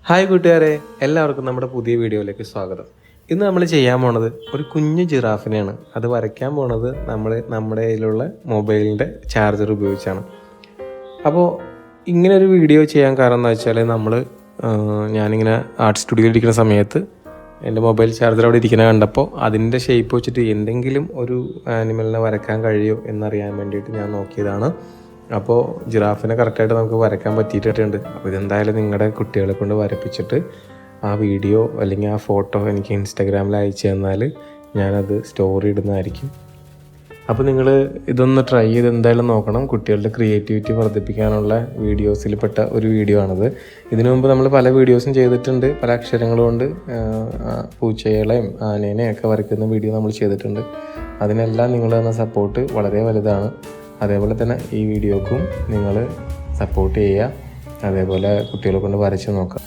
Hi കൂട്ടുകാരെ, എല്ലാവർക്കും നമ്മുടെ പുതിയ വീഡിയോയിലേക്ക് സ്വാഗതം. ഇന്ന് നമ്മൾ ചെയ്യാൻ പോണത് ഒരു കുഞ്ഞു ജിറാഫിനെയാണ്. അത് വരയ്ക്കാൻ പോണത് നമ്മുടെ കയ്യിലുള്ള മൊബൈലിൻ്റെ ചാർജർ ഉപയോഗിച്ചാണ്. അപ്പോൾ ഇങ്ങനെ ഒരു വീഡിയോ ചെയ്യാൻ കാരണം എന്ന് വെച്ചാൽ ഞാനിങ്ങനെ ആർട്ട് സ്റ്റുഡിയോയിൽ ഇരിക്കുന്ന സമയത്ത് എൻ്റെ മൊബൈൽ ചാർജർ അവിടെ ഇരിക്കുന്ന കണ്ടപ്പോൾ അതിൻ്റെ ഷേപ്പ് വെച്ചിട്ട് എന്തെങ്കിലും ഒരു ആനിമലിനെ വരയ്ക്കാൻ കഴിയുമോ എന്നറിയാൻ വേണ്ടിയിട്ട് ഞാൻ നോക്കിയതാണ്. അപ്പോൾ ജിറാഫിനെ കറക്റ്റായിട്ട് നമുക്ക് വരയ്ക്കാൻ പറ്റിയിട്ടുണ്ട്. അപ്പോൾ ഇതെന്തായാലും നിങ്ങളുടെ കുട്ടികളെ കൊണ്ട് വരപ്പിച്ചിട്ട് ആ വീഡിയോ അല്ലെങ്കിൽ ആ ഫോട്ടോ എനിക്ക് ഇൻസ്റ്റാഗ്രാമിൽ അയച്ചു തന്നാൽ ഞാനത് സ്റ്റോറി ഇടുന്നതായിരിക്കും. അപ്പോൾ നിങ്ങൾ ഇതൊന്ന് ട്രൈ ചെയ്ത് എന്തായാലും നോക്കണം. കുട്ടികളുടെ ക്രിയേറ്റിവിറ്റി വർദ്ധിപ്പിക്കാനുള്ള വീഡിയോസിൽ പെട്ട ഒരു വീഡിയോ ആണിത്. ഇതിനു മുമ്പ് നമ്മൾ പല വീഡിയോസും ചെയ്തിട്ടുണ്ട്. പല അക്ഷരങ്ങൾ കൊണ്ട് പൂച്ചകളെയും ആനേനെയും ഒക്കെ വരയ്ക്കുന്ന വീഡിയോ നമ്മൾ ചെയ്തിട്ടുണ്ട്. അതിനെല്ലാം നിങ്ങൾ തന്ന സപ്പോർട്ട് വളരെ വലുതാണ്. അതേപോലെ തന്നെ ഈ വീഡിയോക്കും നിങ്ങൾ സപ്പോർട്ട് ചെയ്യുക. അതേപോലെ കുട്ടികളെ കൊണ്ട് വരച്ച് നോക്കാം.